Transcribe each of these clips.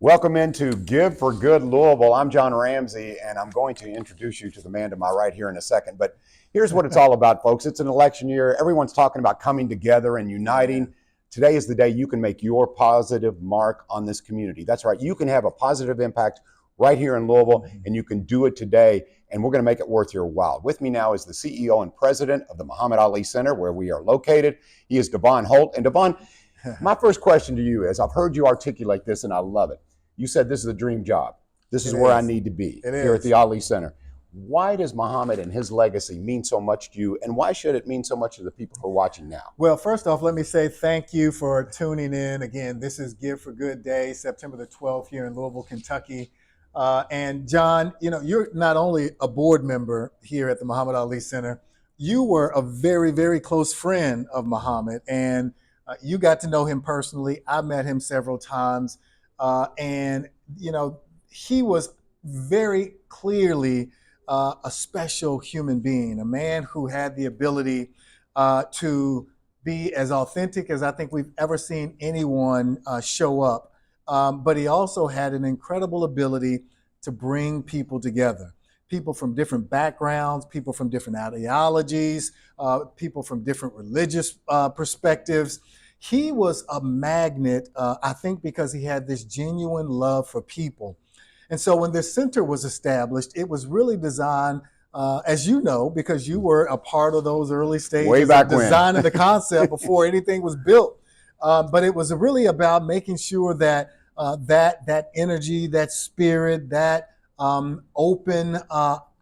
Welcome into Give for Good Louisville. I'm John Ramsey, and I'm going to introduce you to the man to my right here in a second. But here's what it's all about, folks. It's an election year. Everyone's talking about coming together and uniting. Today is the day you can make your positive mark on this community. That's right. You can have a positive impact right here in Louisville, and you can do it today, and we're going to make it worth your while. With me now is the CEO and president of the Muhammad Ali Center, where we are located. He is Devon Holt. And Devon, my first question to you is, I've heard you articulate this, and I love it. You said this is a dream job. This is where I need to be here at the Ali Center. Why does Muhammad and his legacy mean so much to you, and why should it mean so much to the people who are watching now? Well, first off, let me say thank you for tuning in. Again, this is Give for Good Day, September the 12th here in Louisville, Kentucky. And John, you know, you're not only a board member here at the Muhammad Ali Center, you were a very, very close friend of Muhammad, and you got to know him personally. I met him several times. And, you know, he was very clearly a special human being, a man who had the ability to be as authentic as I think we've ever seen anyone show up. But he also had an incredible ability to bring people together, people from different backgrounds, people from different ideologies, people from different religious perspectives. He was a magnet, I think, because he had this genuine love for people. And so when this center was established, it was really designed, as you know, because you were a part of those early stages way back of designing the concept before anything was built. But it was really about making sure that that energy, that spirit, that open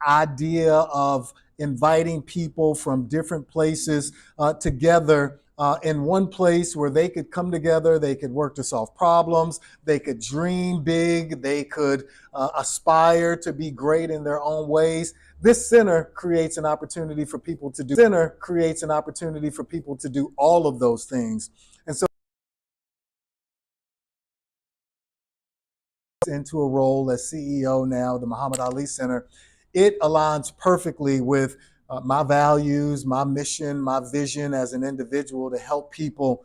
idea of inviting people from different places together in one place where they could come together, they could work to solve problems, they could dream big, they could aspire to be great in their own ways. This center creates an opportunity for people to do. All of those things. And so into a role as CEO now of the Muhammad Ali Center, it aligns perfectly with my values, my mission, my vision as an individual to help people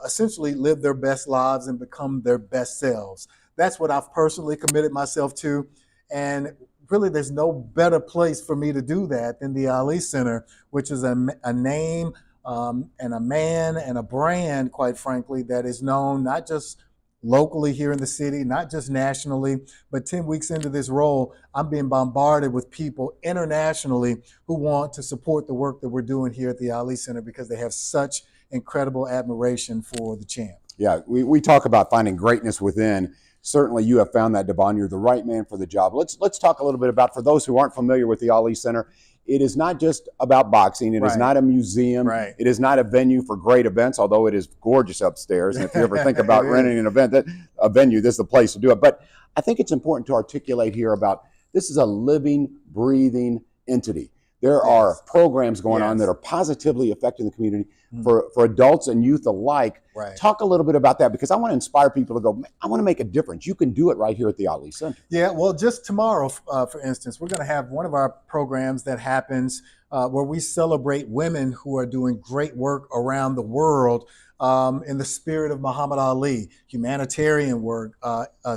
essentially live their best lives and become their best selves. That's what I've personally committed myself to. And really, there's no better place for me to do that than the Ali Center, which is a name and a man and a brand, quite frankly, that is known not just locally here in the city, not just nationally, but 10 weeks into this role, I'm being bombarded with people internationally who want to support the work that we're doing here at the Ali Center because they have such incredible admiration for the champ. Yeah, we talk about finding greatness within. Certainly you have found that, Devon. You're the right man for the job. Let's talk a little bit about, for those who aren't familiar with the Ali Center, it is not just about boxing. It is not a museum. It is not a venue for great events, although it is gorgeous upstairs. And if you ever think about renting an event, a venue, this is the place to do it. But I think it's important to articulate here about this is a living, breathing entity. There are programs going on that are positively affecting the community for adults and youth alike. Talk a little bit about that, because I want to inspire people to go, I want to make a difference. You can do it right here at the Ali Center. Yeah, well, just tomorrow, for instance, we're going to have one of our programs that happens where we celebrate women who are doing great work around the world in the spirit of Muhammad Ali, humanitarian work,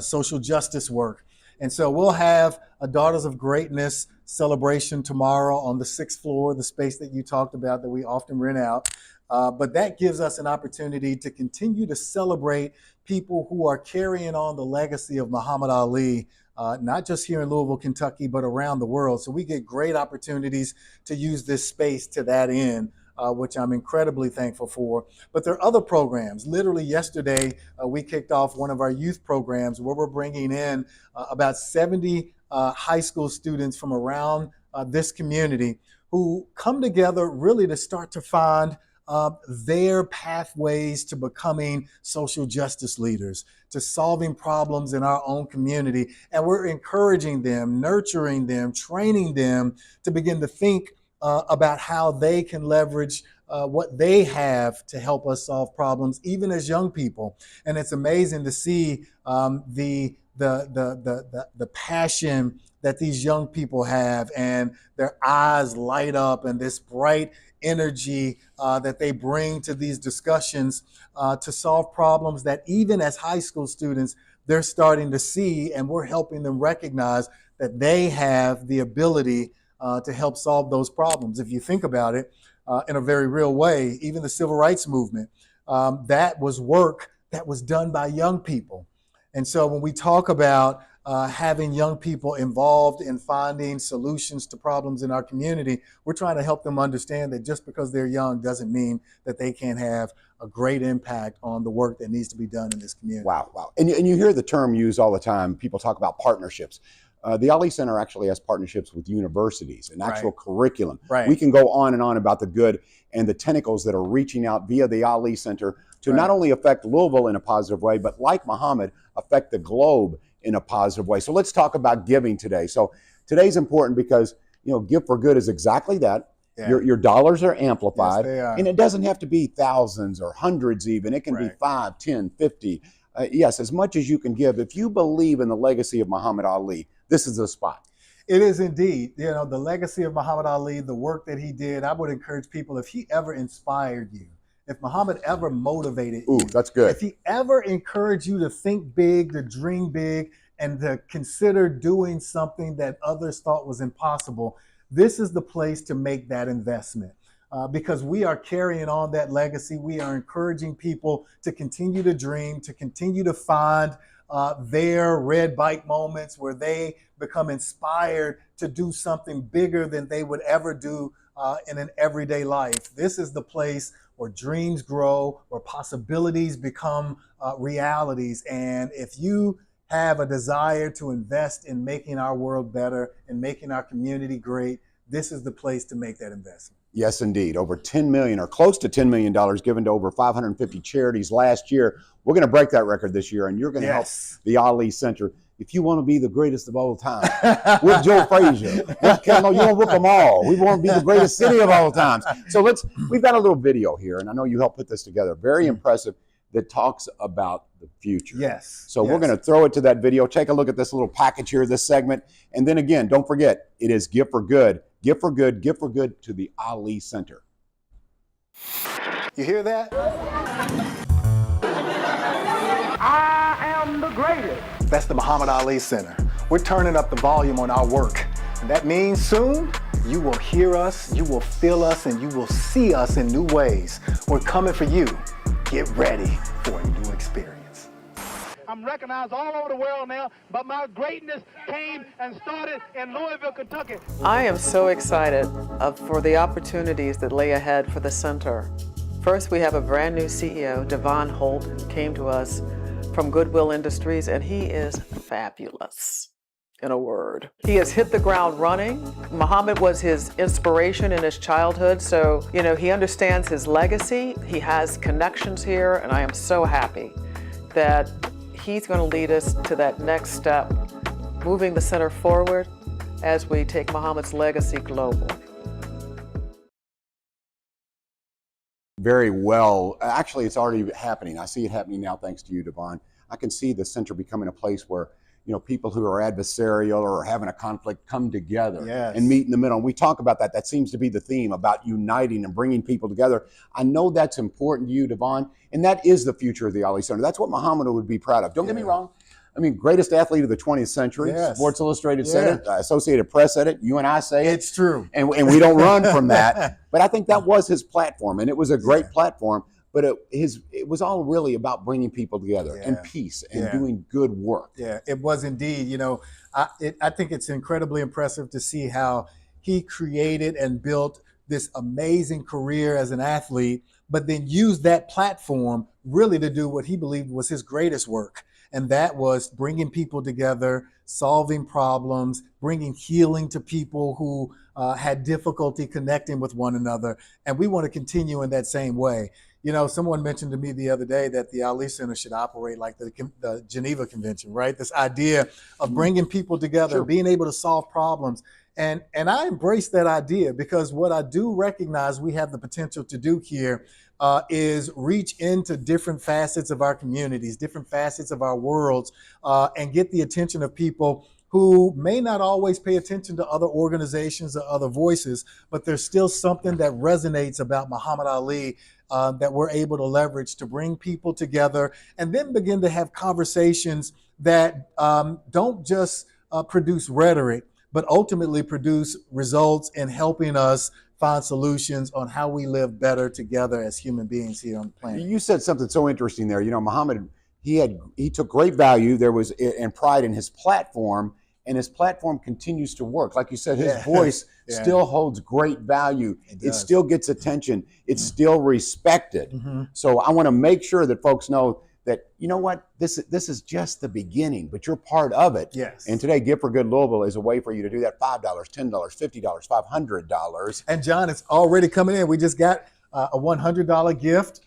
social justice work. And so we'll have a Daughters of Greatness celebration tomorrow on the 6th floor, the space that you talked about that we often rent out. But that gives us an opportunity to continue to celebrate people who are carrying on the legacy of Muhammad Ali, not just here in Louisville, Kentucky, but around the world. So we get great opportunities to use this space to that end, which I'm incredibly thankful for. But there are other programs. Literally yesterday, we kicked off one of our youth programs where we're bringing in about 70 high school students from around this community who come together really to start to find their pathways to becoming social justice leaders, to solving problems in our own community. And we're encouraging them, nurturing them, training them to begin to think about how they can leverage what they have to help us solve problems, even as young people. And it's amazing to see the passion that these young people have, and their eyes light up, and this bright energy that they bring to these discussions to solve problems that even as high school students, they're starting to see, and we're helping them recognize that they have the ability to help solve those problems. If you think about it in a very real way, even the civil rights movement, that was work that was done by young people. And so when we talk about having young people involved in finding solutions to problems in our community, we're trying to help them understand that just because they're young doesn't mean that they can't have a great impact on the work that needs to be done in this community. Wow, wow. And you hear the term used all the time. People talk about partnerships. The Ali Center actually has partnerships with universities and actual curriculum. Right. We can go on and on about the good and the tentacles that are reaching out via the Ali Center to not only affect Louisville in a positive way, but like Muhammad, affect the globe in a positive way. So let's talk about giving today. So today's important because, you know, Give for Good is exactly that. Yeah. Your dollars are amplified. Yes, they are. And it doesn't have to be thousands or hundreds even. It can be 5, 10, 50. Yes, as much as you can give. If you believe in the legacy of Muhammad Ali, this is the spot. It is indeed. You know, the legacy of Muhammad Ali, the work that he did, I would encourage people, if he ever inspired you, if Muhammad ever motivated you, that's good. If he ever encouraged you to think big, to dream big, and to consider doing something that others thought was impossible, this is the place to make that investment. Because we are carrying on that legacy. We are encouraging people to continue to dream, to continue to find their red bike moments where they become inspired to do something bigger than they would ever do in an everyday life. This is the place where dreams grow, where possibilities become realities. And if you have a desire to invest in making our world better and making our community great, this is the place to make that investment. Yes, indeed. Over $10 million or close to $10 million given to over 550 charities last year. We're going to break that record this year, and you're going to help the Ali Center. If you want to be the greatest of all time, with Joe Frazier, you don't whoop them all. We want to be the greatest city of all times. So we've got a little video here, and I know you helped put this together. Very impressive, that talks about the future. Yes. So we're going to throw it to that video. Take a look at this little package here, this segment. And then again, don't forget, it is Give for Good. Give for Good, Give for Good to the Ali Center. You hear that? I am the greatest. That's the Muhammad Ali Center. We're turning up the volume on our work. And that means soon you will hear us, you will feel us, and you will see us in new ways. We're coming for you. Get ready for a new experience. I'm recognized all over the world now, but my greatness came and started in Louisville, Kentucky. I am so excited for the opportunities that lay ahead for the center. First, we have a brand new CEO, Devon Holt, who came to us from Goodwill Industries, and he is fabulous, in a word. He has hit the ground running. Muhammad was his inspiration in his childhood, so, you know, he understands his legacy. He has connections here, and I am so happy that he's going to lead us to that next step, moving the center forward as we take Muhammad's legacy global. Very well. Actually, it's already happening. I see it happening now thanks to you, Devon. I can see the center becoming a place where, you know, people who are adversarial or having a conflict come together and meet in the middle. And we talk about that. That seems to be the theme, about uniting and bringing people together. I know that's important to you, Devon, and that is the future of the Ali Center. That's what Muhammad would be proud of. Don't get me wrong. I mean, greatest athlete of the 20th century. Sports Illustrated said it. Associated Press said it. You and I say it. It's true. And we don't run from that. But I think that was his platform, and it was a great platform. But it was all really about bringing people together and peace and doing good work. Yeah, it was indeed. You know, I think it's incredibly impressive to see how he created and built this amazing career as an athlete, but then used that platform really to do what he believed was his greatest work. And that was bringing people together, solving problems, bringing healing to people who had difficulty connecting with one another. And we want to continue in that same way. You know, someone mentioned to me the other day that the Ali Center should operate like the Geneva Convention, right? This idea of bringing people together, being able to solve problems. And I embrace that idea, because what I do recognize we have the potential to do here is reach into different facets of our communities, different facets of our worlds, and get the attention of people who may not always pay attention to other organizations or other voices, but there's still something that resonates about Muhammad Ali that we're able to leverage to bring people together and then begin to have conversations that don't just produce rhetoric, but ultimately produce results in helping us find solutions on how we live better together as human beings here on the planet. You said something so interesting there. You know, Muhammad, he took great value. There was and pride in his platform, and his platform continues to work. Like you said, his voice still holds great value. It still gets attention. It's still respected. So I want to make sure that folks know that, you know what, this is just the beginning, but you're part of it. Yes. And today, Give for Good Louisville is a way for you to do that. $5, $10, $50, $500. And John, it's already coming in. We just got a $100 gift.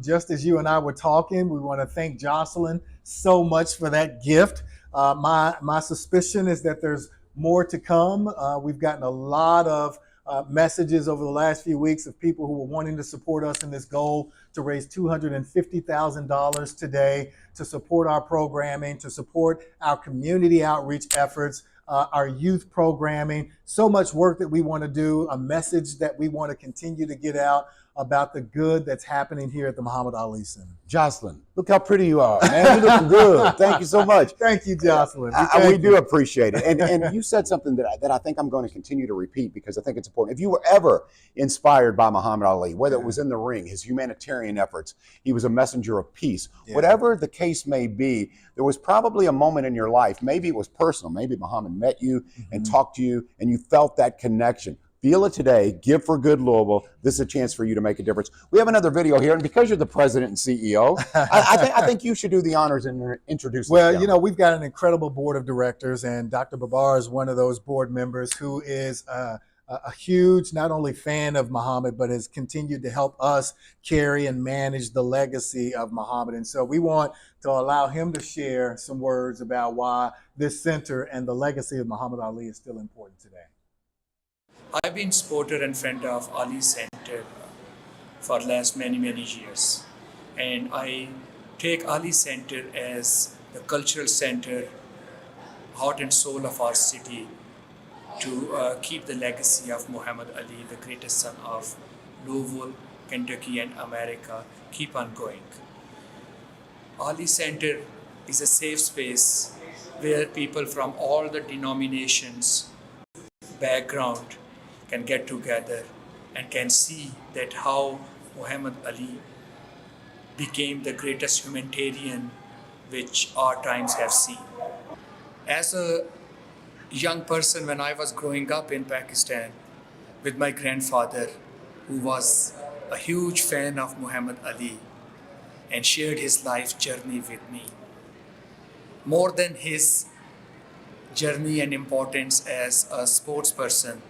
Just as you and I were talking, we want to thank Jocelyn so much for that gift. My suspicion is that there's more to come. We've gotten a lot of messages over the last few weeks of people who were wanting to support us in this goal to raise $250,000 today to support our programming, to support our community outreach efforts, our youth programming. So much work that we want to do, a message that we want to continue to get out about the good that's happening here at the Muhammad Ali Center. Jocelyn, look how pretty you are, man. You're looking good. Thank you so much. Thank you, Jocelyn. We do appreciate it. And you said something that I think I'm going to continue to repeat because I think it's important. If you were ever inspired by Muhammad Ali, whether it was in the ring, his humanitarian efforts, he was a messenger of peace, whatever the case may be, there was probably a moment in your life, maybe it was personal, maybe Muhammad met you and talked to you and you felt that connection. Feel it today. Give for Good Louisville. This is a chance for you to make a difference. We have another video here, and because you're the president and CEO, I think you should do the honors and introduce. Well, you know, we've got an incredible board of directors, and Dr. Babar is one of those board members who is a huge, not only fan of Muhammad, but has continued to help us carry and manage the legacy of Muhammad. And so we want to allow him to share some words about why this center and the legacy of Muhammad Ali is still important today. I've been supporter and friend of Ali Center for the last many years. And I take Ali Center as the cultural center, heart and soul of our city, to keep the legacy of Muhammad Ali, the greatest son of Louisville, Kentucky and America, keep on going. Ali Center is a safe space where people from all the denominations, background, can get together and can see that how Muhammad Ali became the greatest humanitarian which our times have seen. As a young person, when I was growing up in Pakistan with my grandfather, who was a huge fan of Muhammad Ali and shared his life journey with me. More than his journey and importance as a sports person,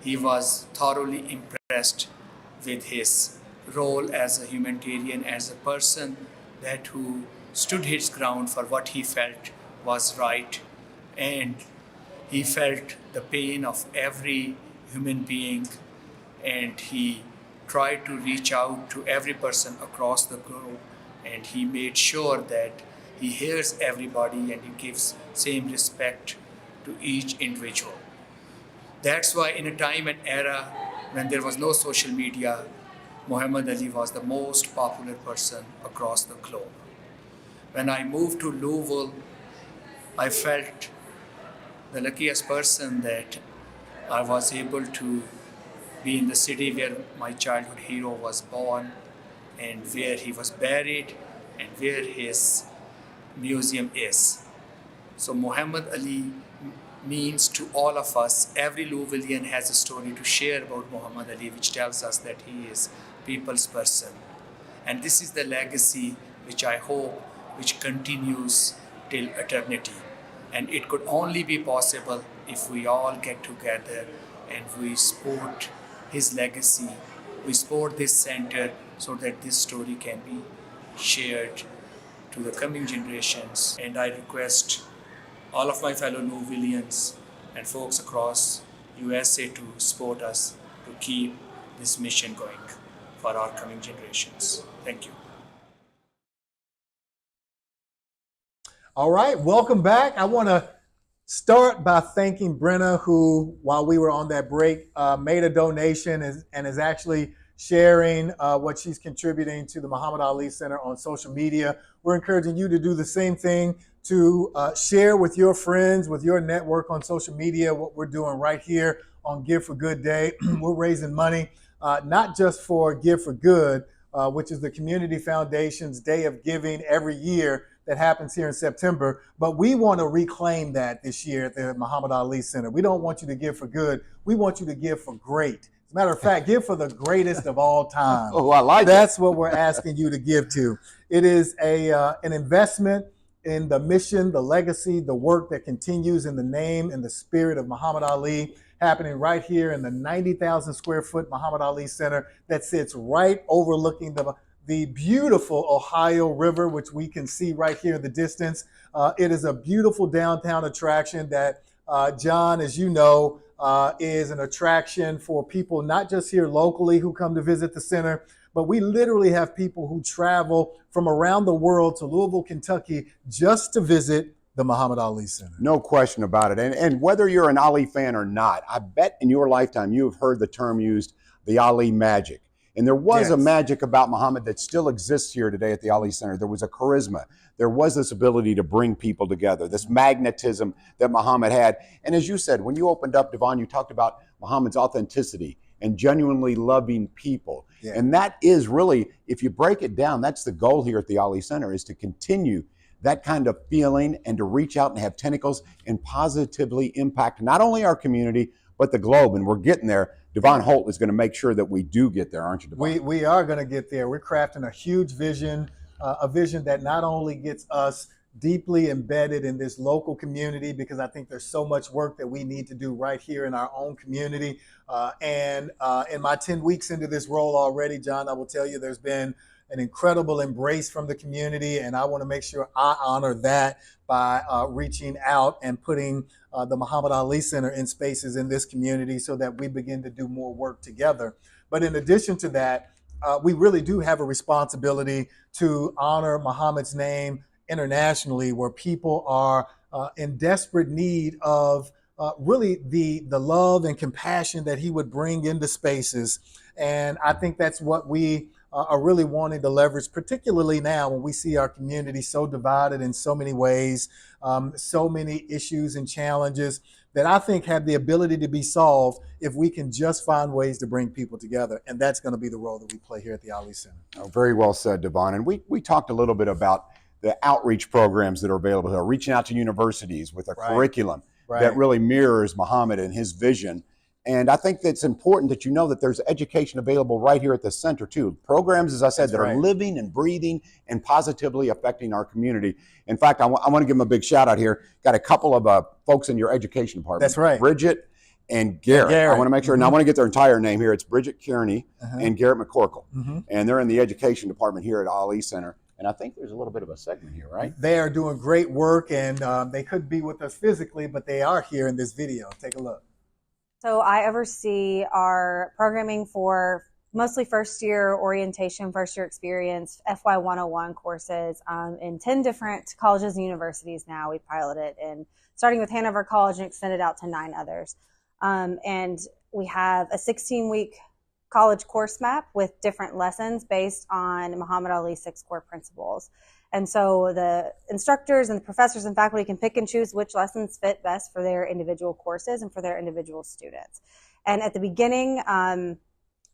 he was thoroughly impressed with his role as a humanitarian, as a person that who stood his ground for what he felt was right, and he felt the pain of every human being, and he tried to reach out to every person across the globe, and he made sure that he hears everybody and he gives same respect to each individual. That's why in a time and era when there was no social media, Muhammad Ali was the most popular person across the globe. When I moved to Louisville, I felt the luckiest person that I was able to be in the city where my childhood hero was born and where he was buried and where his museum is. So Muhammad Ali means to all of us. Every Louisvillian has a story to share about Muhammad Ali, which tells us that he is people's person. And this is the legacy which I hope which continues till eternity. And it could only be possible if we all get together and we support his legacy, we support this center so that this story can be shared to the coming generations. And I request all of my fellow Louisvillians and folks across USA to support us to keep this mission going for our coming generations. Thank you. All right, welcome back. I want to start by thanking Brenna, who, while we were on that break, made a donation and is actually sharing what she's contributing to the Muhammad Ali Center on social media. We're encouraging you to do the same thing, to share with your friends, with your network on social media, what we're doing right here on Give for Good Day. We're raising money, not just for Give for Good, which is the Community Foundation's Day of Giving every year that happens here in September, but we want to reclaim that this year at the Muhammad Ali Center. We don't want you to give for good. We want you to give for great. As a matter of fact, give for the greatest of all time. Oh, I like That's what we're asking you to give to. It is an investment in the mission, the legacy, the work that continues in the name and the spirit of Muhammad Ali, happening right here in the 90,000 square foot Muhammad Ali Center that sits right overlooking the beautiful Ohio River, which we can see right here in the distance. It is a beautiful downtown attraction that, John, as you know, is an attraction for people not just here locally who come to visit the center, but we literally have people who travel from around the world to Louisville, Kentucky, just to visit the Muhammad Ali Center. No question about it. And whether you're an Ali fan or not, I bet in your lifetime you have heard the term used, the Ali magic. And there was a magic about Muhammad that still exists here today at the Ali Center. There was a charisma. There was this ability to bring people together, this magnetism that Muhammad had. And as you said, when you opened up, Devon, you talked about Muhammad's authenticity and genuinely loving people. Yeah. And that is really, if you break it down, that's the goal here at the Ali Center, is to continue that kind of feeling and to reach out and have tentacles and positively impact not only our community, but the globe. And we're getting there. Devon Holt is going to make sure that we do get there, aren't you, Devon? We are going to get there. We're crafting a huge vision, a vision that not only gets us deeply embedded in this local community, because I think there's so much work that we need to do right here in our own community. And in my 10 weeks into this role already, John, I will tell you there's been an incredible embrace from the community, and I want to make sure I honor that by reaching out and putting the Muhammad Ali Center in spaces in this community so that we begin to do more work together. But in addition to that, we really do have a responsibility to honor Muhammad's name internationally, where people are in desperate need of really the love and compassion that he would bring into spaces. And I think that's what we are really wanting to leverage, particularly now when we see our community so divided in so many ways, so many issues and challenges that I think have the ability to be solved if we can just find ways to bring people together. And that's going to be the role that we play here at the Ali Center. Oh, very well said, Devon. And we talked a little bit about the outreach programs that are available here, reaching out to universities with a curriculum that really mirrors Muhammad and his vision. And I think that's important that you know that there's education available right here at the center too. Programs, as I said, that are living and breathing and positively affecting our community. In fact, I want to give them a big shout out here. Got a couple of folks in your education department. That's right. Bridget and Garrett. I want to make sure, and I want to get their entire name here. It's Bridget Kearney and Garrett McCorkle. And they're in the education department here at Ali Center. And I think there's a little bit of a segment here, right? They are doing great work, and they couldn't be with us physically, but they are here in this video. Take a look. So I oversee our programming for mostly first year orientation, first year experience, FY 101 courses in 10 different colleges and universities now. We piloted in starting with Hanover College and extended out to 9 others. And we have a 16-week college course map with different lessons based on Muhammad Ali's 6 core principles. And so the instructors and the professors and faculty can pick and choose which lessons fit best for their individual courses and for their individual students. And at the beginning,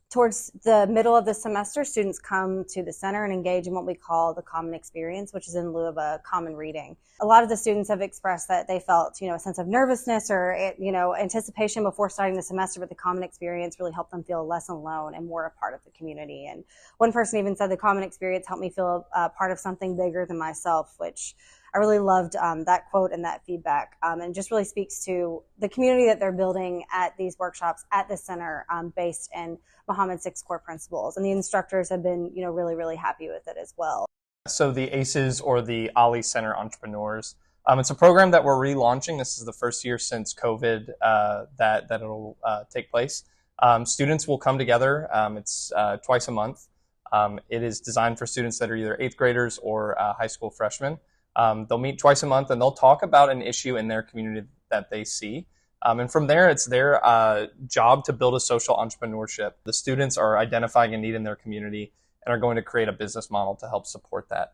towards the middle of the semester, students come to the center and engage in what we call the common experience, which is in lieu of a common reading. A lot of the students have expressed that they felt, a sense of nervousness or, anticipation before starting the semester, but the common experience really helped them feel less alone and more a part of the community. And one person even said the common experience helped me feel part of something bigger than myself, which I really loved that quote and that feedback, and just really speaks to the community that they're building at these workshops at the center, based in Muhammad's 6 core principles. And the instructors have been, really, really happy with it as well. So the ACEs, or the Ali Center Entrepreneurs, it's a program that we're relaunching. This is the first year since COVID that it'll take place. Students will come together. It's twice a month. It is designed for students that are either 8th graders or high school freshmen. They'll meet twice a month and they'll talk about an issue in their community that they see. And from there, it's their job to build a social entrepreneurship. The students are identifying a need in their community and are going to create a business model to help support that.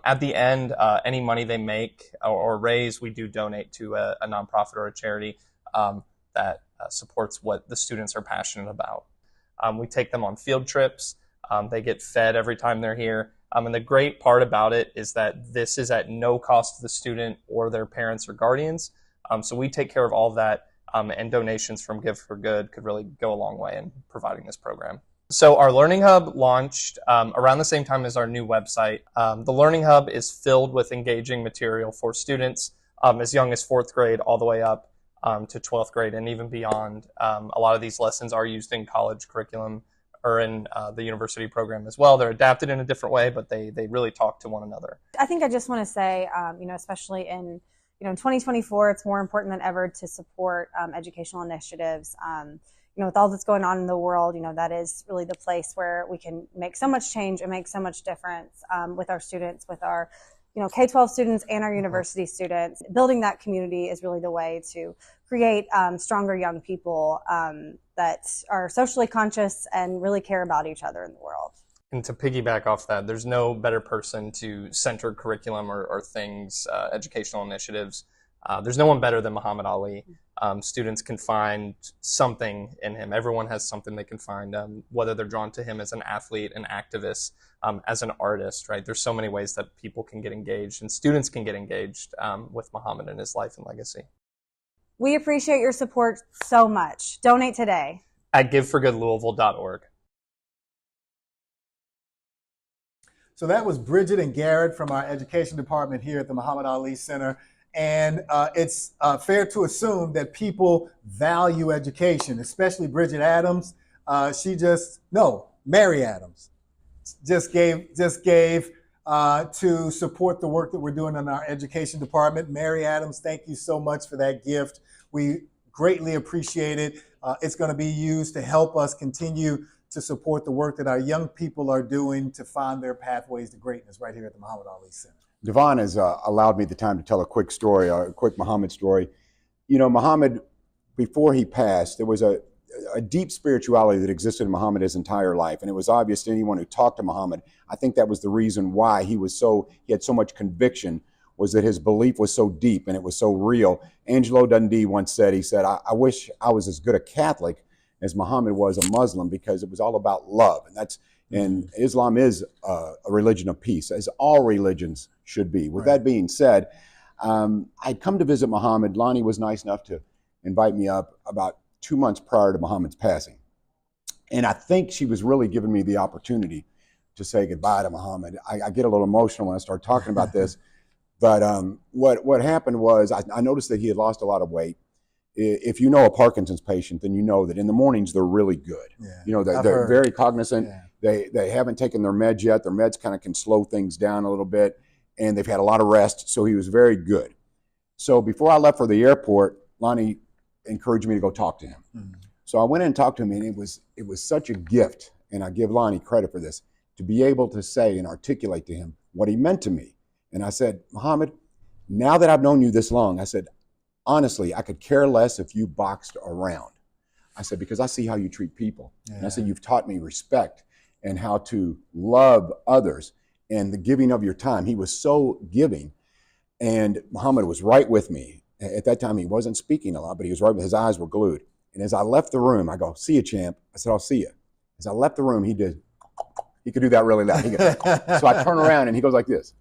At the end, any money they make or raise, we do donate to a nonprofit or a charity that supports what the students are passionate about. We take them on field trips. They get fed every time they're here. And the great part about it is that this is at no cost to the student or their parents or guardians. So we take care of all of that, and donations from Give for Good could really go a long way in providing this program. So our Learning Hub launched around the same time as our new website. The Learning Hub is filled with engaging material for students as young as 4th grade all the way up to 12th grade and even beyond. A lot of these lessons are used in college curriculum or in the university program as well. They're adapted in a different way, but they really talk to one another. I think I just want to say, especially in 2024, it's more important than ever to support educational initiatives. With all that's going on in the world, that is really the place where we can make so much change and make so much difference with our students, with our, K-12 students and our university students. Building that community is really the way to create stronger young people that are socially conscious and really care about each other in the world. And to piggyback off that, there's no better person to center curriculum or things, educational initiatives. There's no one better than Muhammad Ali. Students can find something in him. Everyone has something they can find, whether they're drawn to him as an athlete, an activist, as an artist, right? There's so many ways that people can get engaged and students can get engaged with Muhammad and his life and legacy. We appreciate your support so much. Donate today at giveforgoodlouisville.org. So that was Bridget and Garrett from our education department here at the Muhammad Ali Center. And it's fair to assume that people value education, especially Bridget Adams. Mary Adams just gave to support the work that we're doing in our education department. Mary Adams, thank you so much for that gift. We greatly appreciate it. It's going to be used to help us continue to support the work that our young people are doing to find their pathways to greatness right here at the Muhammad Ali Center. Devon has allowed me the time to tell a quick story, a quick Muhammad story. Muhammad, before he passed, there was a deep spirituality that existed in Muhammad his entire life. And it was obvious to anyone who talked to Muhammad. I think that was the reason why he had so much conviction, was that his belief was so deep and it was so real. Angelo Dundee once said, I wish I was as good a Catholic as Muhammad was a Muslim, because it was all about love. And Islam is a religion of peace, as all religions should be. With that being said, I'd come to visit Muhammad. Lonnie was nice enough to invite me up about 2 months prior to Muhammad's passing. And I think she was really giving me the opportunity to say goodbye to Muhammad. I get a little emotional when I start talking about this. But what happened was I noticed that he had lost a lot of weight. If you know a Parkinson's patient, then you know that in the mornings they're really good. Yeah, they're very cognizant. Yeah. They haven't taken their meds yet. Their meds kind of can slow things down a little bit, and they've had a lot of rest, so he was very good. So before I left for the airport, Lonnie encouraged me to go talk to him. Mm-hmm. So I went in and talked to him, and it was such a gift, and I give Lonnie credit for this, to be able to say and articulate to him what he meant to me. And I said, Muhammad, now that I've known you this long, I said, honestly, I could care less if you boxed around. I said, because I see how you treat people. Yeah. And I said, you've taught me respect and how to love others and the giving of your time. He was so giving. And Muhammad was right with me. At that time, he wasn't speaking a lot, but he was right with his eyes were glued. And as I left the room, I go, see you, champ. I said, I'll see you. As I left the room, he could do that really loud. So I turn around and he goes like this.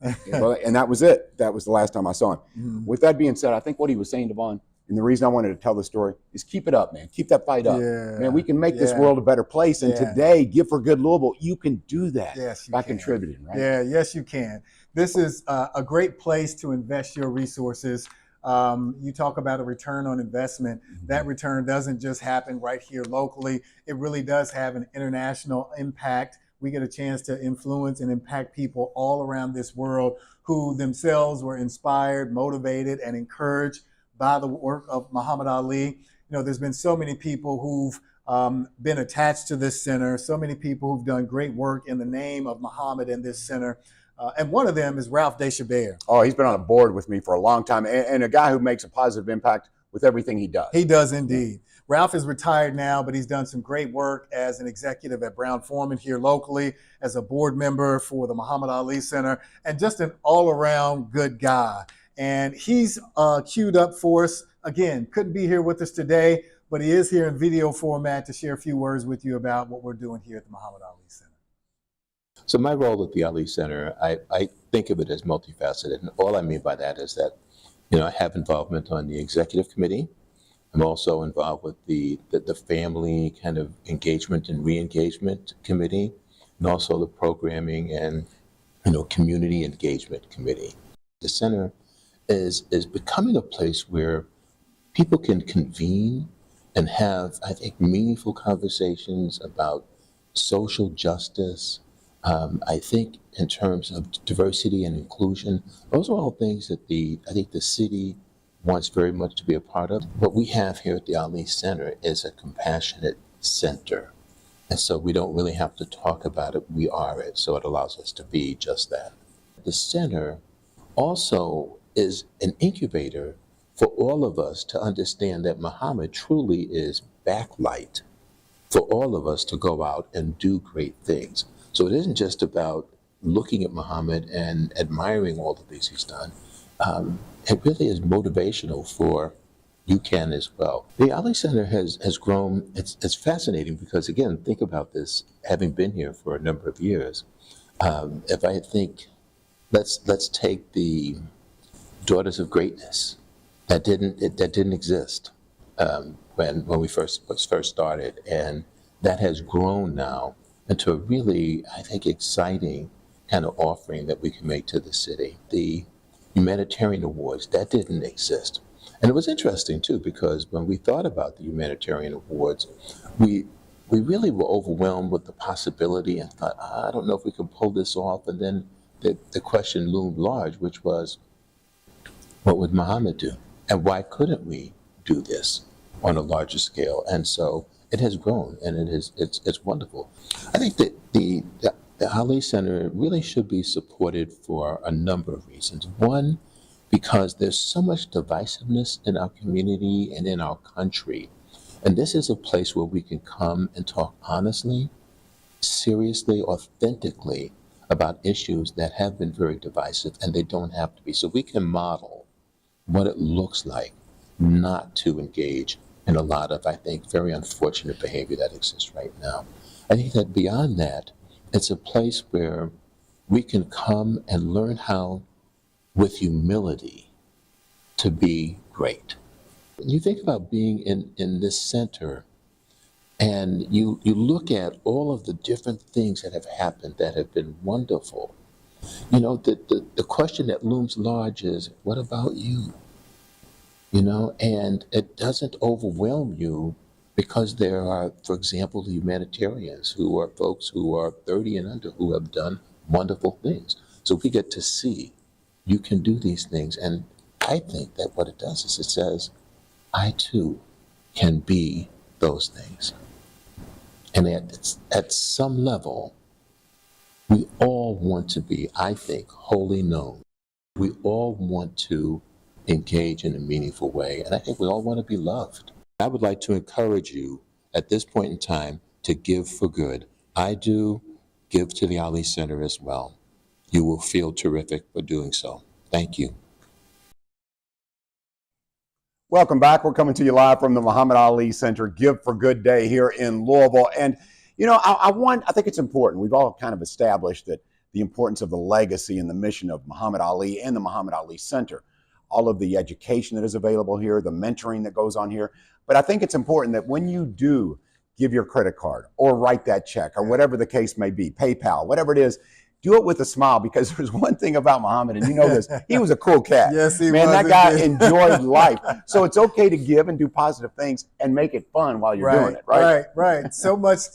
And that was it. That was the last time I saw him. Mm-hmm. With that being said, I think what he was saying, Devon, and the reason I wanted to tell the story is keep it up, man. Keep that fight up. Yeah. Man, we can make this world a better place. And today, Give for Good Louisville, you can do that by contributing, right? Yeah, yes, you can. This is a great place to invest your resources. You talk about a return on investment. Mm-hmm. That return doesn't just happen right here locally. It really does have an international impact. We get a chance to influence and impact people all around this world who themselves were inspired, motivated, and encouraged by the work of Muhammad Ali. There's been so many people who've been attached to this center, so many people who've done great work in the name of Muhammad in this center. And one of them is Ralph Deshabert. Oh, he's been on the board with me for a long time, and a guy who makes a positive impact with everything he does. He does indeed. Ralph is retired now, but he's done some great work as an executive at Brown Forman here locally, as a board member for the Muhammad Ali Center, and just an all-around good guy. And he's queued up for us. Again, couldn't be here with us today, but he is here in video format to share a few words with you about what we're doing here at the Muhammad Ali Center. So my role at the Ali Center, I think of it as multifaceted. And all I mean by that is that, I have involvement on the executive committee. I'm also involved with the family kind of engagement and re-engagement committee, and also the programming and, community engagement committee. The center is becoming a place where people can convene and have, I think, meaningful conversations about social justice. I think in terms of diversity and inclusion, those are all things that I think the city wants very much to be a part of. What we have here at the Ali Center is a compassionate center. And so we don't really have to talk about it, we are it. So it allows us to be just that. The center also is an incubator for all of us to understand that Muhammad truly is backlight for all of us to go out and do great things. So it isn't just about looking at Muhammad and admiring all the things he's done. It really is motivational for you can as well. The Ali Center has grown. It's fascinating because, again, think about this, having been here for a number of years. If I think, let's take the Daughters of Greatness. That didn't exist when we first started, and that has grown now into a really, I think, exciting kind of offering that we can make to the city. The humanitarian awards, that didn't exist. And it was interesting too, because when we thought about the humanitarian awards, we really were overwhelmed with the possibility and thought, I don't know if we can pull this off. And then the question loomed large, which was, what would Muhammad do? And why couldn't we do this on a larger scale? And so it has grown, and it's wonderful. I think that the Ali Center really should be supported for a number of reasons. One, because there's so much divisiveness in our community and in our country. And this is a place where we can come and talk honestly, seriously, authentically about issues that have been very divisive, and they don't have to be. So we can model what it looks like not to engage in a lot of, I think, very unfortunate behavior that exists right now. I think that beyond that, it's a place where we can come and learn how, with humility, to be great. You think about being in this center, and you look at all of the different things that have happened that have been wonderful. The question that looms large is, what about you? And it doesn't overwhelm you because there are, for example, the humanitarians who are folks who are 30 and under who have done wonderful things. So we get to see you can do these things. And I think that what it does is it says, I too can be those things. And at some level, we all want to be, I think, wholly known. We all want to engage in a meaningful way. And I think we all want to be loved. I would like to encourage you at this point in time to give for good. I do give to the Ali Center as well. You will feel terrific for doing so. Thank you. Welcome back. We're coming to you live from the Muhammad Ali Center Give for Good Day here in Louisville. And, I think it's important. We've all kind of established that the importance of the legacy and the mission of Muhammad Ali and the Muhammad Ali Center, all of the education that is available here, the mentoring that goes on here. But I think it's important that when you do give your credit card or write that check or whatever the case may be, PayPal, whatever it is, do it with a smile, because there's one thing about Muhammad, and you know this, he was a cool cat. Yes, he was. Man, that guy enjoyed life. So it's okay to give and do positive things and make it fun while you're doing it, right? Right. So much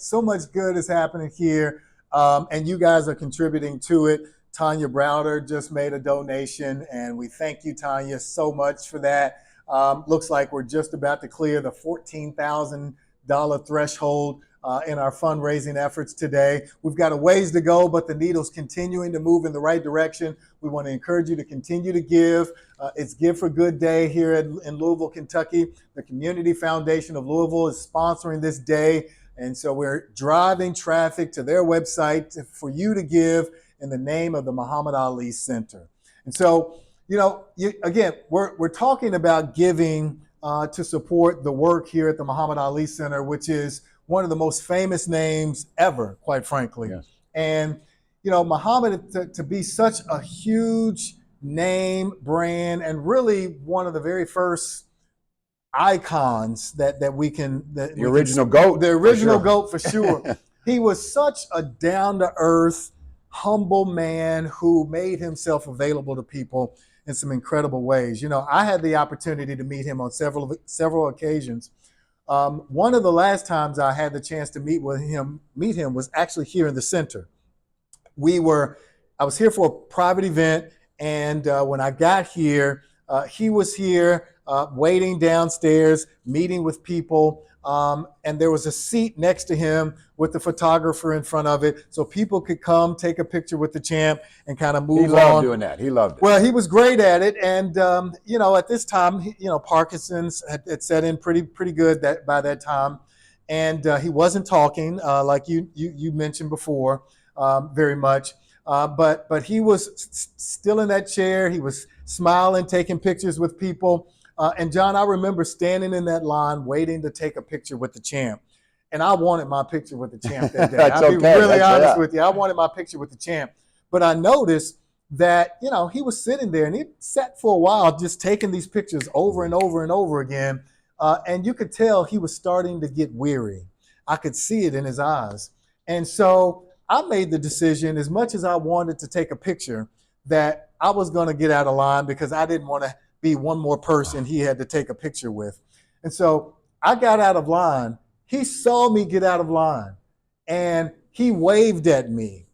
good is happening here, and you guys are contributing to it. Tanya Browder just made a donation, and we thank you, Tanya, so much for that. Looks like we're just about to clear the $14,000 threshold in our fundraising efforts today. We've got a ways to go, but the needle's continuing to move in the right direction. We want to encourage you to continue to give. It's Give for Good Day here in Louisville, Kentucky. The Community Foundation of Louisville is sponsoring this day. And so we're driving traffic to their website for you to give in the name of the Muhammad Ali Center. And so, again, we're talking about giving to support the work here at the Muhammad Ali Center, which is one of the most famous names ever, quite frankly. Yes. And, Muhammad, to be such a huge name, brand, and really one of the very first icons that we can... The original GOAT. The original GOAT, for sure. He was such a down-to-earth, humble man who made himself available to people in some incredible ways. I had the opportunity to meet him on several occasions. One of the last times I had the chance to meet him was actually here in the center. I was here for a private event, and when I got here, he was here waiting downstairs, meeting with people, and there was a seat next to him with the photographer in front of it, so people could come take a picture with the champ and kind of move on. He loved doing that. He loved it. Well, he was great at it, and at this time, Parkinson's had set in pretty good by that time, and he wasn't talking like you mentioned before very much, but he was still in that chair. He was smiling, taking pictures with people. And John, I remember standing in that line waiting to take a picture with the champ. And I wanted my picture with the champ that day. I'll be really honest with you. I wanted my picture with the champ. But I noticed that, he was sitting there and he sat for a while just taking these pictures over and over and over again. And you could tell he was starting to get weary. I could see it in his eyes. And so I made the decision, as much as I wanted to take a picture, that I was going to get out of line because I didn't want to be one more person he had to take a picture with. And so I got out of line. He saw me get out of line and he waved at me,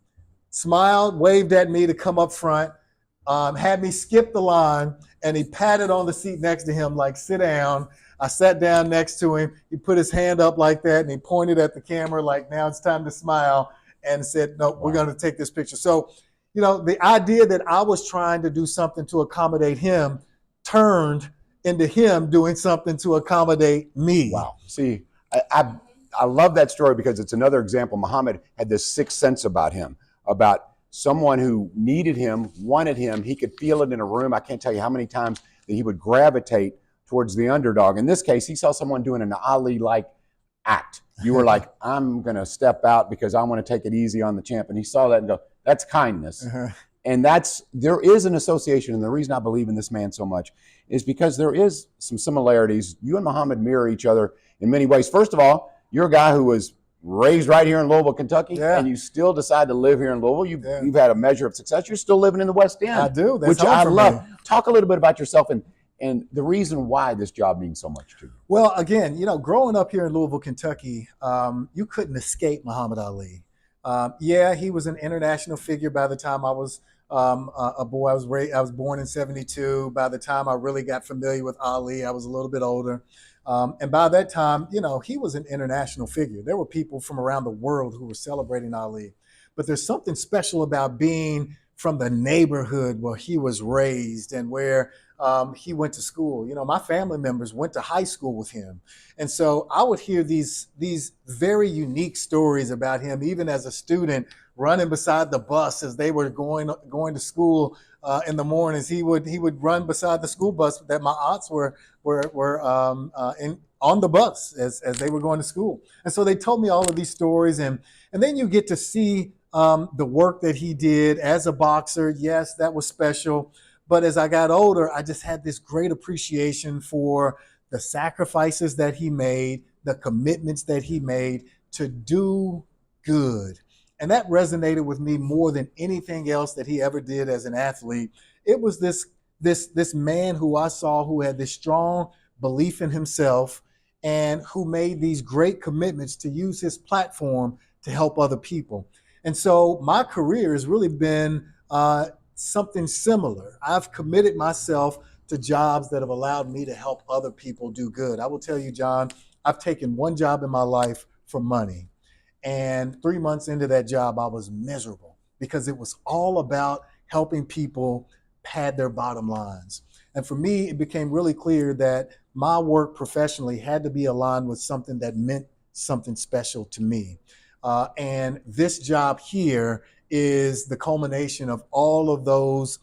smiled, waved at me to come up front, had me skip the line, and he patted on the seat next to him like, sit down. I sat down next to him. He put his hand up like that and he pointed at the camera like, now it's time to smile, and said, no, we're going to take this picture. So, the idea that I was trying to do something to accommodate him turned into him doing something to accommodate me. Wow. See, I love that story because it's another example. Muhammad had this sixth sense about him, about someone who needed him, wanted him. He could feel it in a room. I can't tell you how many times that he would gravitate towards the underdog. In this case, he saw someone doing an Ali-like act. You were like, I'm going to step out because I want to take it easy on the champ. And he saw that and go, that's kindness. Uh-huh. And there is an association, and the reason I believe in this man so much is because there is some similarities. You and Muhammad mirror each other in many ways. First of all, you're a guy who was raised right here in Louisville, Kentucky, and you still decide to live here in Louisville. You've had a measure of success. You're still living in the West End. I do. That's which I love. Talk a little bit about yourself and the reason why this job means so much to you. Well, again, growing up here in Louisville, Kentucky, you couldn't escape Muhammad Ali. He was an international figure by the time I was a boy. I was born in '72. By the time I really got familiar with Ali, I was a little bit older. And by that time, he was an international figure. There were people from around the world who were celebrating Ali. But there's something special about being from the neighborhood where he was raised and where he went to school. My family members went to high school with him. And so I would hear these very unique stories about him, even as a student, running beside the bus as they were going to school in the mornings. He would run beside the school bus that my aunts were on the bus as they were going to school. And so they told me all of these stories, and then you get to see the work that he did as a boxer. Yes, that was special. But as I got older, I just had this great appreciation for the sacrifices that he made, the commitments that he made to do good. And that resonated with me more than anything else that he ever did as an athlete. It was this man who I saw who had this strong belief in himself and who made these great commitments to use his platform to help other people. And so my career has really been something similar. I've committed myself to jobs that have allowed me to help other people do good. I will tell you, John, I've taken one job in my life for money. And 3 months into that job, I was miserable because it was all about helping people pad their bottom lines. And for me, it became really clear that my work professionally had to be aligned with something that meant something special to me. And this job here is the culmination of all of those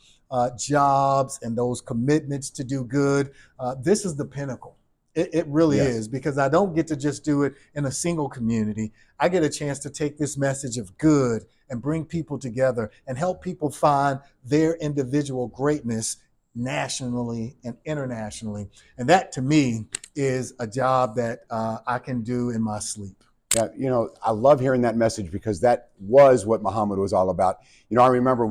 jobs and those commitments to do good. This is the pinnacle. It really is, because I don't get to just do it in a single community. I get a chance to take this message of good and bring people together and help people find their individual greatness nationally and internationally. And that, to me, is a job that I can do in my sleep. Yeah, you know, I love hearing that message because that was what Muhammad was all about. You know, I remember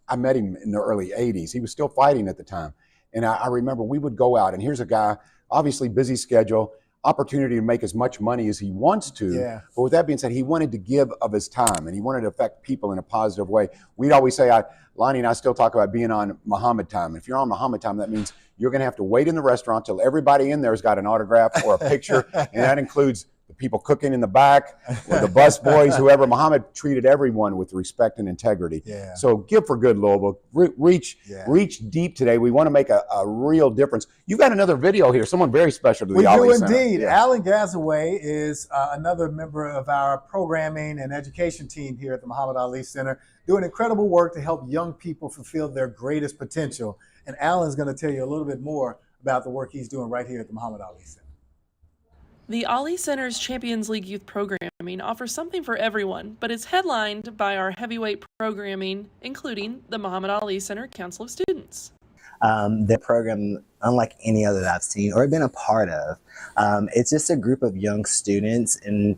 I met him in the early 80s. He was still fighting at the time. And I remember we would go out, and here's a guy, obviously busy schedule, opportunity to make as much money as he wants to. Yeah. But with that being said, he wanted to give of his time, and he wanted to affect people in a positive way. We'd always say, Lonnie and I still talk about being on Muhammad time. If you're on Muhammad time, that means you're going to have to wait in the restaurant till everybody in there has got an autograph or a picture, and that includes the people cooking in the back, or the bus boys, whoever. Muhammad treated everyone with respect and integrity. Yeah. So give for good, Louisville. Reach deep today. We want to make a real difference. You've got another video here, someone very special to the Ali We do Center. indeed. Yeah. Alan Gazaway is another member of our programming and education team here at the Muhammad Ali Center, doing incredible work to help young people fulfill their greatest potential. And Alan's going to tell you a little bit more about the work he's doing right here at the Muhammad Ali Center. The Ali Center's Champions League Youth Programming offers something for everyone, but it's headlined by our heavyweight programming, including the Muhammad Ali Center Council of Students. The program, unlike any other that I've seen or been a part of, it's just a group of young students, and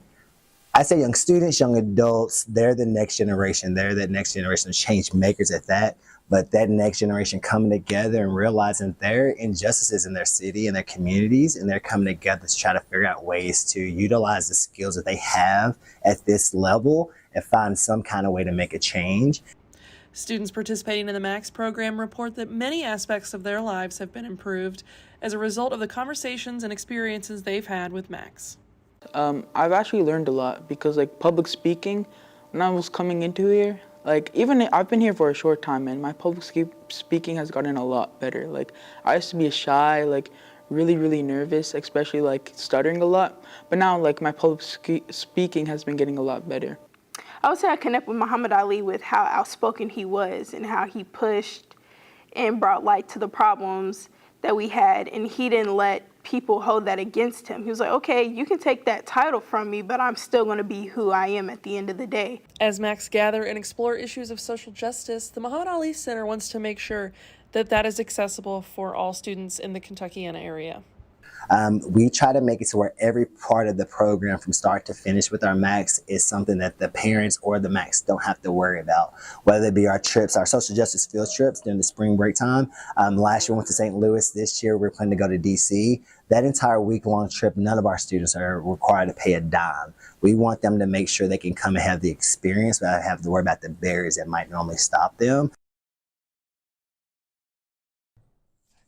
I say young students, young adults. They're the next generation. They're the next generation of change makers at that. But that next generation coming together and realizing their injustices in their city and their communities, and they're coming together to try to figure out ways to utilize the skills that they have at this level and find some kind of way to make a change. Students participating in the MAX program report that many aspects of their lives have been improved as a result of the conversations and experiences they've had with MAX. I've actually learned a lot because, like, public speaking, when I was coming into here, like, even I've been here for a short time, and my public speaking has gotten a lot better. Like, I used to be shy, like, really nervous, especially, like, stuttering a lot. But now, like, my public speaking has been getting a lot better. I would say I connect with Muhammad Ali with how outspoken he was and how he pushed and brought light to the problems that we had, and he didn't let people hold that against him. He was like, okay, you can take that title from me, but I'm still going to be who I am at the end of the day. As MAX gather and explore issues of social justice, the Muhammad Ali Center wants to make sure that that is accessible for all students in the Kentuckiana area. We try to make it to where every part of the program from start to finish with our MAX is something that the parents or the MAX don't have to worry about, whether it be our trips, our social justice field trips during the spring break time. Last year we went to St. Louis. This year we're planning to go to DC. That entire week-long trip, none of our students are required to pay a dime. We want them to make sure they can come and have the experience without having to worry about the barriers that might normally stop them.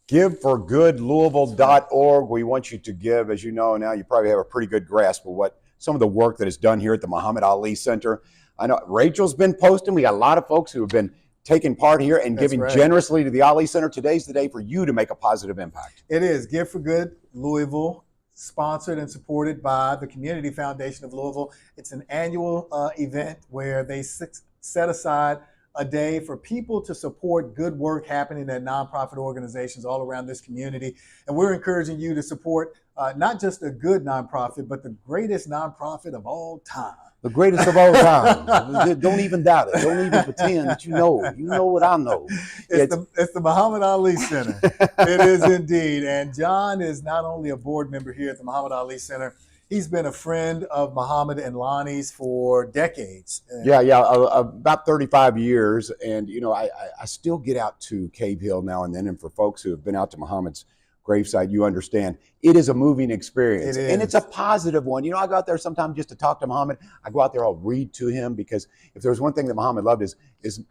GiveForGoodLouisville.org. We want you to give. As you know now, you probably have a pretty good grasp of what some of the work that is done here at the Muhammad Ali Center. I know Rachel's been posting. We got a lot of folks who have been taking part here and giving generously to the Ali Center. Today's the day for you to make a positive impact. It is. Give for Good Louisville, sponsored and supported by the Community Foundation of Louisville. It's an annual event where they set aside a day for people to support good work happening at nonprofit organizations all around this community. And we're encouraging you to support not just a good nonprofit, but the greatest nonprofit of all time. The greatest of all time. Don't even doubt it. Don't even pretend that you know. You know what I know. It's the Muhammad Ali Center. It is indeed. And John is not only a board member here at the Muhammad Ali Center, he's been a friend of Muhammad and Lonnie's for decades. Yeah, about 35 years. And, you know, I still get out to Cave Hill now and then. And for folks who have been out to Muhammad's gravesite, you understand it is a moving experience. And it's a positive one. You know, I go out there sometimes just to talk to Muhammad. I go out there, I'll read to him, because if there's one thing that Muhammad loved is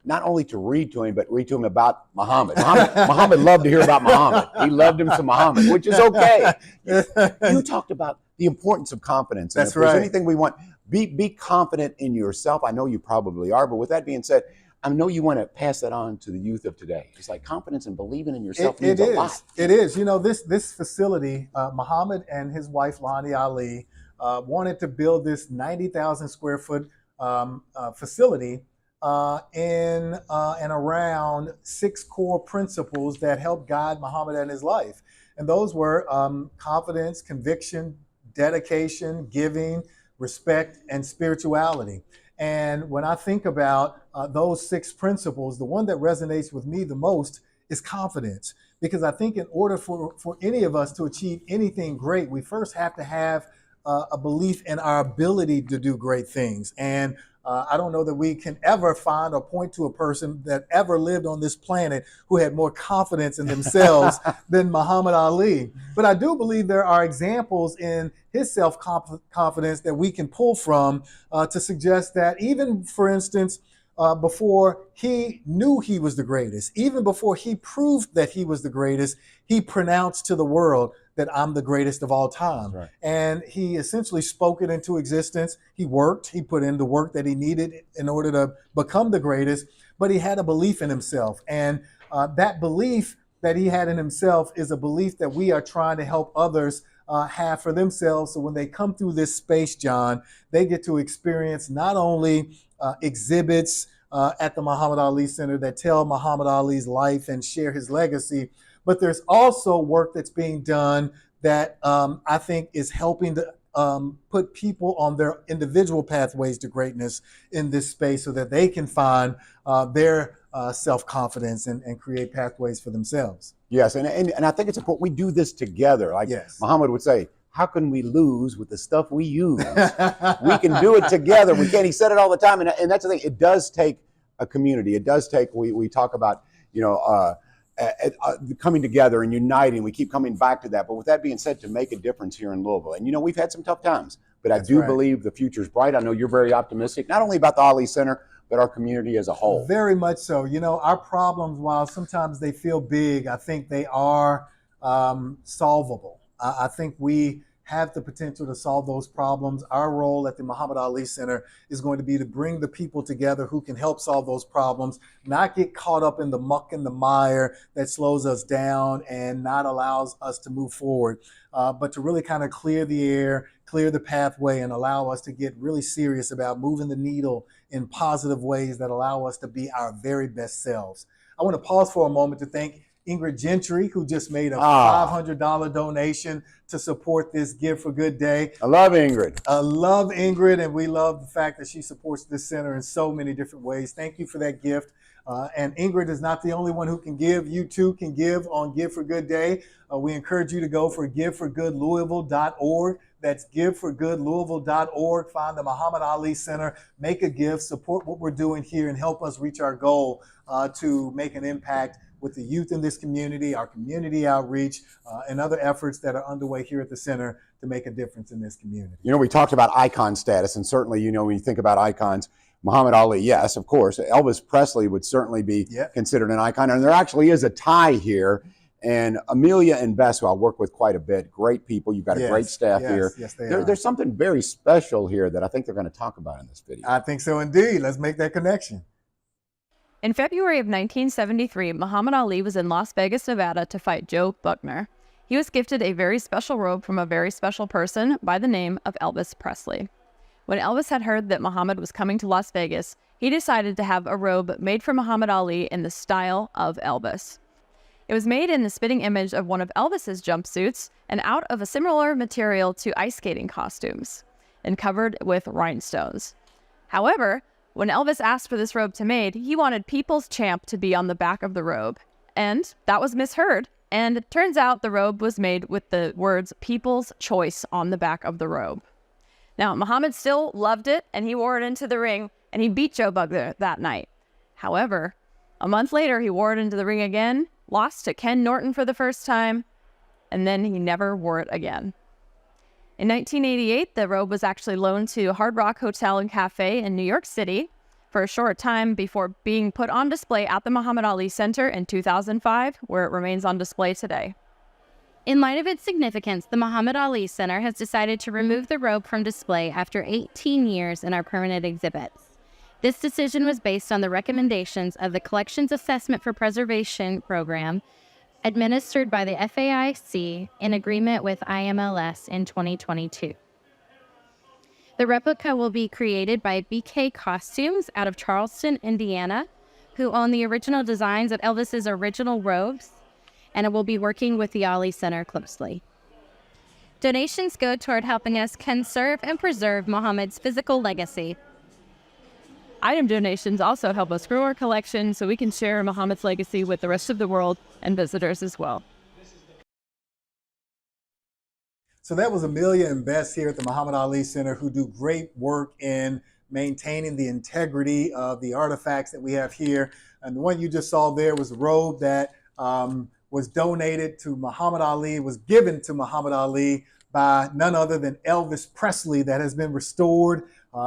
not only to read to him, but read to him about Muhammad. Muhammad loved to hear about Muhammad. He loved him some Muhammad, which is okay. You talked about the importance of confidence. And if there's anything we want Be confident in yourself. I know you probably are, but with that being said, I know you want to pass that on to the youth of today. It's like confidence and believing in yourself means a lot. It is. You know, this facility, Muhammad and his wife, Lonnie Ali, wanted to build this 90,000 square foot facility in and around 6 core principles that help guide Muhammad and his life. And those were confidence, conviction, dedication, giving, respect, and spirituality. And when I think about those 6 principles, the one that resonates with me the most is confidence. Because I think in order for any of us to achieve anything great, we first have to have a belief in our ability to do great things. And I don't know that we can ever find or point to a person that ever lived on this planet who had more confidence in themselves than Muhammad Ali. But I do believe there are examples in his self-confidence that we can pull from to suggest that even, for instance, before he knew he was the greatest, even before he proved that he was the greatest, he pronounced to the world that I'm the greatest of all time. Right. And he essentially spoke it into existence. He worked, he put in the work that he needed in order to become the greatest, but he had a belief in himself. And that belief that he had in himself is a belief that we are trying to help others have for themselves. So when they come through this space, John, they get to experience not only exhibits at the Muhammad Ali Center that tell Muhammad Ali's life and share his legacy, but there's also work that's being done that I think is helping to put people on their individual pathways to greatness in this space so that they can find their self-confidence and create pathways for themselves. Yes, and I think it's important we do this together. Like Yes. Muhammad would say, how can we lose with the stuff we use? We can do it together. We can. He said it all the time, and that's the thing. It does take a community. It does take. We talk about coming together and uniting. We keep coming back to that. But with that being said, to make a difference here in Louisville, and we've had some tough times, but I do believe the future's bright. I know you're very optimistic, not only about the Ali Center, but our community as a whole. Very much so. Our problems, while sometimes they feel big, I think they are solvable. I think we have the potential to solve those problems. Our role at the Muhammad Ali Center is going to be to bring the people together who can help solve those problems, not get caught up in the muck and the mire that slows us down and not allows us to move forward, but to really kind of clear the air, clear the pathway, and allow us to get really serious about moving the needle in positive ways that allow us to be our very best selves. I want to pause for a moment to thank Ingrid Gentry, who just made a $500 donation to support this Give for Good Day. I love Ingrid. I love Ingrid, and we love the fact that she supports this center in so many different ways. Thank you for that gift. And Ingrid is not the only one who can give. You too can give on Give for Good Day. We encourage you to go for giveforgoodlouisville.org. That's giveforgoodlouisville.org. Find the Muhammad Ali Center, make a gift, support what we're doing here, and help us reach our goal to make an impact with the youth in this community, our community outreach, and other efforts that are underway here at the center to make a difference in this community. We talked about icon status, and certainly, when you think about icons, Muhammad Ali, yes, of course. Elvis Presley would certainly be considered an icon. And there actually is a tie here. And Amelia and Bess, who I work with quite a bit, great people. You've got a great staff here. Yes, they are. There's something very special here that I think they're going to talk about in this video. I think so indeed. Let's make that connection. In February of 1973, Muhammad Ali was in Las Vegas, Nevada to fight Joe Buckner. He was gifted a very special robe from a very special person by the name of Elvis Presley. When Elvis had heard that Muhammad was coming to Las Vegas, he decided to have a robe made for Muhammad Ali in the style of Elvis. It was made in the spitting image of one of Elvis's jumpsuits and out of a similar material to ice skating costumes, and covered with rhinestones. However, when Elvis asked for this robe to be made, he wanted People's Champ to be on the back of the robe. And that was misheard, and it turns out the robe was made with the words People's Choice on the back of the robe. Now, Muhammad still loved it, and he wore it into the ring, and he beat Joe Buckner that night. However, a month later, he wore it into the ring again, lost to Ken Norton for the first time, and then he never wore it again. In 1988, the robe was actually loaned to Hard Rock Hotel and Cafe in New York City for a short time before being put on display at the Muhammad Ali Center in 2005, where it remains on display today. In light of its significance, the Muhammad Ali Center has decided to remove the robe from display after 18 years in our permanent exhibits. This decision was based on the recommendations of the Collections Assessment for Preservation program administered by the FAIC in agreement with IMLS in 2022. The replica will be created by BK Costumes out of Charleston, Indiana, who own the original designs of Elvis's original robes, and it will be working with the Ali Center closely. Donations go toward helping us conserve and preserve Muhammad's physical legacy. Item donations also help us grow our collection so we can share Muhammad's legacy with the rest of the world and visitors as well. So that was Amelia and Bess here at the Muhammad Ali Center, who do great work in maintaining the integrity of the artifacts that we have here. And the one you just saw there was a robe that was donated to Muhammad Ali, was given to Muhammad Ali by none other than Elvis Presley, that has been restored.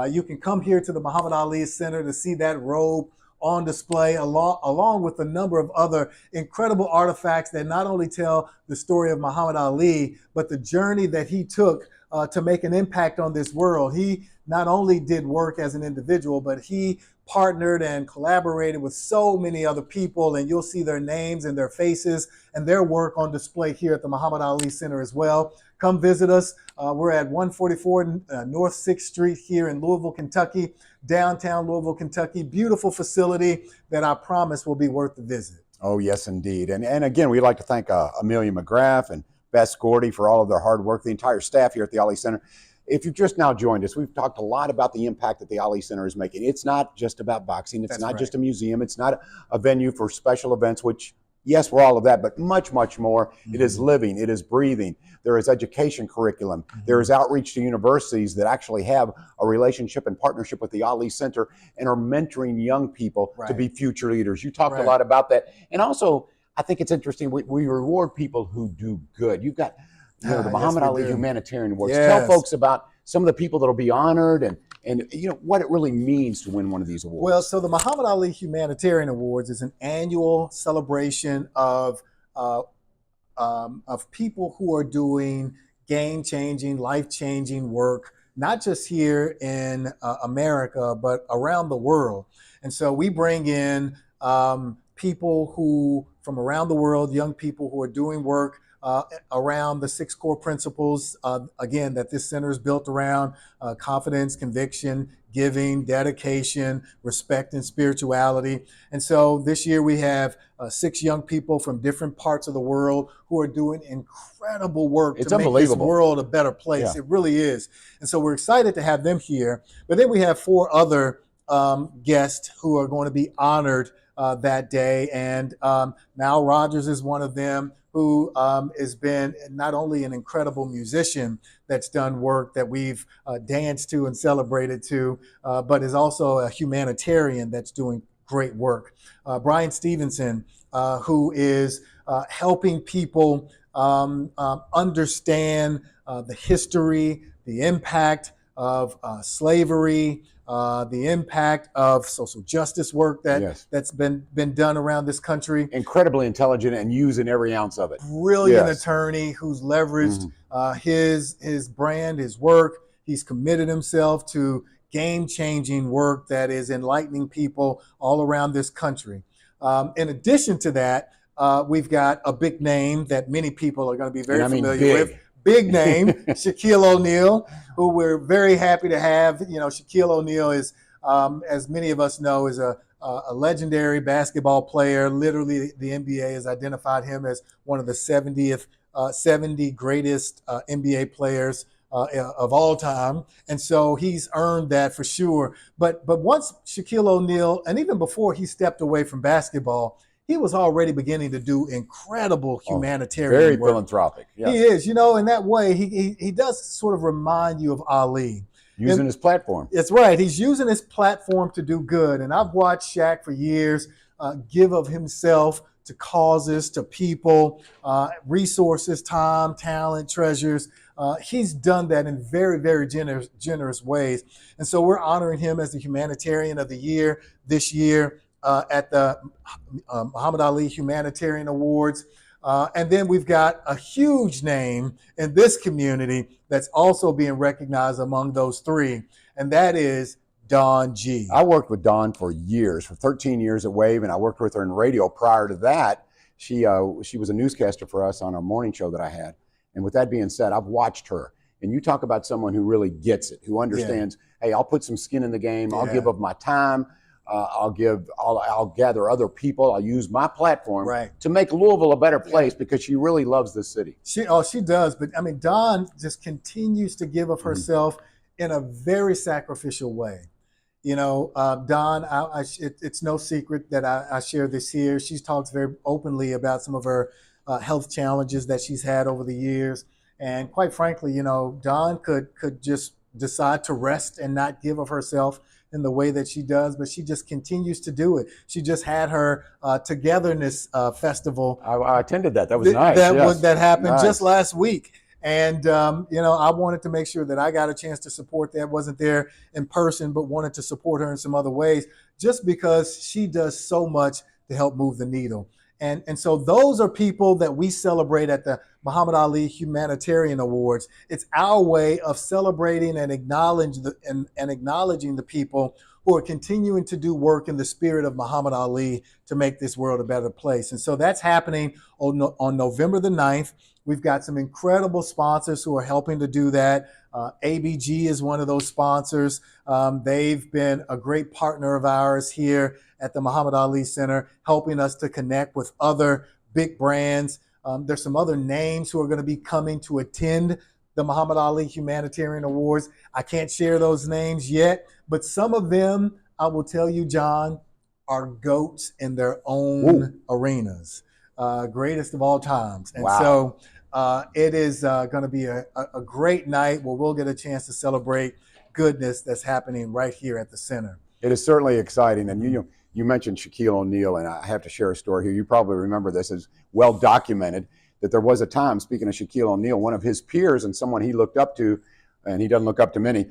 You can come here to the Muhammad Ali Center to see that robe on display, along with a number of other incredible artifacts that not only tell the story of Muhammad Ali, but the journey that he took to make an impact on this world. He not only did work as an individual, but he partnered and collaborated with so many other people, and you'll see their names and their faces and their work on display here at the Muhammad Ali Center as well. Come visit us. We're at 144 North 6th Street here in Louisville, Kentucky, downtown Louisville, Kentucky. Beautiful facility that I promise will be worth the visit. Oh, yes, indeed. And again, we'd like to thank Amelia McGrath and Bess Gordy for all of their hard work, the entire staff here at the Ali Center. If you've just now joined us, we've talked a lot about the impact that the Ali Center is making. It's not just about boxing. It's not just a museum. It's not a venue for special events, which, yes, we're all of that, but much, much more. Mm-hmm. It is living. It is breathing. There is education curriculum. Mm-hmm. There is outreach to universities that actually have a relationship and partnership with the Ali Center and are mentoring young people to be future leaders. You talked a lot about that. And also, I think it's interesting, we reward people who do good. You've got the Muhammad Ali Humanitarian Awards. Tell folks about some of the people that will be honored and what it really means to win one of these awards. Well, so the Muhammad Ali Humanitarian Awards is an annual celebration of people who are doing game-changing, life-changing work, not just here in America, but around the world. And so we bring in people who, from around the world, young people who are doing work around the 6 core principles, again, that this center is built around: confidence, conviction, giving, dedication, respect, and spirituality. And so this year we have 6 young people from different parts of the world who are doing incredible work to make this world a better place. It really is. And so we're excited to have them here. But then we have 4 other guests who are going to be honored that day. And Mal Rogers is one of them, who has been not only an incredible musician that's done work that we've danced to and celebrated to, but is also a humanitarian that's doing great work. Brian Stevenson, who is helping people understand the history, the impact of slavery, the impact of social justice work that's been done around this country. Incredibly intelligent and using every ounce of it. Brilliant attorney who's leveraged his brand, his work. He's committed himself to game-changing work that is enlightening people all around this country. In addition to that, we've got a big name that many people are going to be very familiar with. Big name, Shaquille O'Neal, who we're very happy to have. Shaquille O'Neal is, as many of us know, is a legendary basketball player. Literally, the NBA has identified him as one of the 70 greatest NBA players of all time. And so he's earned that for sure. But once Shaquille O'Neal, and even before he stepped away from basketball, he was already beginning to do incredible humanitarian work. Very philanthropic. Yeah. He is, in that way, he does sort of remind you of Ali. Using his platform. That's right. He's using his platform to do good. And I've watched Shaq for years give of himself to causes, to people, resources, time, talent, treasures. He's done that in very, very generous ways. And so we're honoring him as the Humanitarian of the Year this year at the Muhammad Ali Humanitarian Awards. And then we've got a huge name in this community that's also being recognized among those three, and that is Dawn G. I worked with Dawn for years, for 13 years at Wave, and I worked with her in radio prior to that. She was a newscaster for us on a morning show that I had. And with that being said, I've watched her. And you talk about someone who really gets it, who understands, hey, I'll put some skin in the game. I'll give up my time. I'll gather other people. I'll use my platform to make Louisville a better place because she really loves this city. She does. But I mean, Dawn just continues to give of herself in a very sacrificial way. You know, Dawn, it's no secret that I share this here. She talks very openly about some of her health challenges that she's had over the years. And quite frankly, you know, Dawn could just decide to rest and not give of herself in the way that she does, but she just continues to do it. She just had her Togetherness Festival. I attended that. That was nice. That happened just last week. And, you know, I wanted to make sure that I got a chance to support that. Wasn't there in person, but wanted to support her in some other ways, just because she does so much to help move the needle. And so those are people that we celebrate at the Muhammad Ali Humanitarian Awards. It's our way of celebrating and acknowledging the people who are continuing to do work in the spirit of Muhammad Ali to make this world a better place. And so that's happening on November the 9th. We've got some incredible sponsors who are helping to do that. ABG is one of those sponsors. They've been a great partner of ours here at the Muhammad Ali Center, helping us to connect with other big brands. There's some other names who are going to be coming to attend the Muhammad Ali Humanitarian Awards. I can't share those names yet, but some of them, I will tell you, John, are GOATs in their own arenas. Greatest of all times. And so it is going to be a great night where we'll get a chance to celebrate goodness that's happening right here at the center. It is certainly exciting. And you mentioned Shaquille O'Neal, and I have to share a story here. You probably remember this, as well documented, that there was a time, speaking of Shaquille O'Neal, one of his peers and someone he looked up to, and he doesn't look up to many,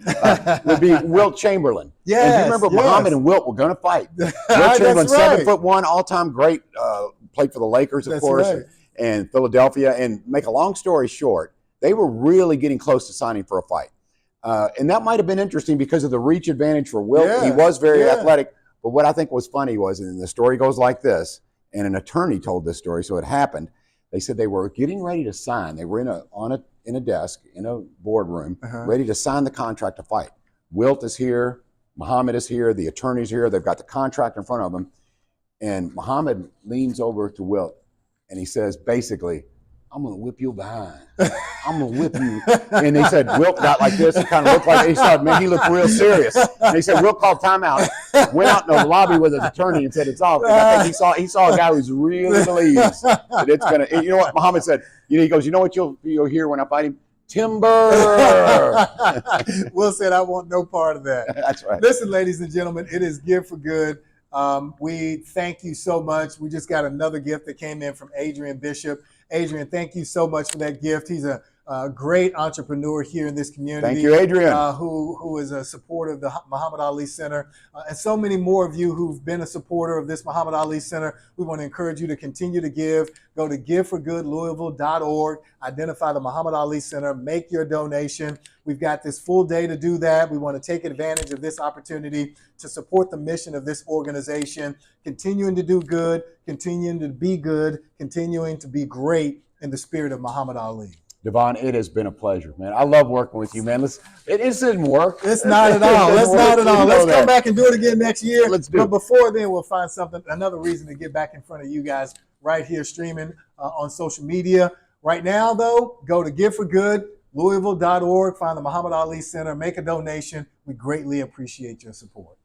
would be Wilt Chamberlain. Yes, and you remember Muhammad and Wilt were going to fight. Wilt Chamberlain, 7'1", all-time great, played for the Lakers, of course, and Philadelphia. And make a long story short, they were really getting close to signing for a fight. And that might have been interesting because of the reach advantage for Wilt. He was very athletic. But what I think was funny was, and the story goes like this, and an attorney told this story, so it happened. They said they were getting ready to sign. They were in a desk, in a boardroom, ready to sign the contract to fight. Wilt is here, Muhammad is here, the attorney's here, they've got the contract in front of them. And Muhammad leans over to Wilt and he says, basically, I'm going to whip you behind. I'm going to whip you. And they said, Wilt got like this. He kind of looked like, he started, man, he looked real serious. And they said, Wilt called timeout, went out in the lobby with his attorney and said, it's off. And I think he saw a guy who's really believes that it's going to, you know what Muhammad said? He goes, you know what you'll hear when I fight him? Timber. Will said, I want no part of that. That's right. Listen, ladies and gentlemen, it is Give for Good. We thank you so much. We just got another gift that came in from Adrian Bishop. Adrian, thank you so much for that gift. He's a great entrepreneur here in this community. Thank you, Adrian. Who is a supporter of the Muhammad Ali Center. And so many more of you who've been a supporter of this Muhammad Ali Center. We want to encourage you to continue to give. Go to giveforgoodlouisville.org. Identify the Muhammad Ali Center. Make your donation. We've got this full day to do that. We want to take advantage of this opportunity to support the mission of this organization, continuing to do good, continuing to be good, continuing to be great in the spirit of Muhammad Ali. Devon, it has been a pleasure, man. I love working with you, man. It didn't work. It's not at all. Let's not at all. Let's come back and do it again next year. Let's do it. But before then, we'll find another reason to get back in front of you guys right here streaming on social media. Right now, though, go to giveforgoodlouisville.org, find the Muhammad Ali Center, make a donation. We greatly appreciate your support.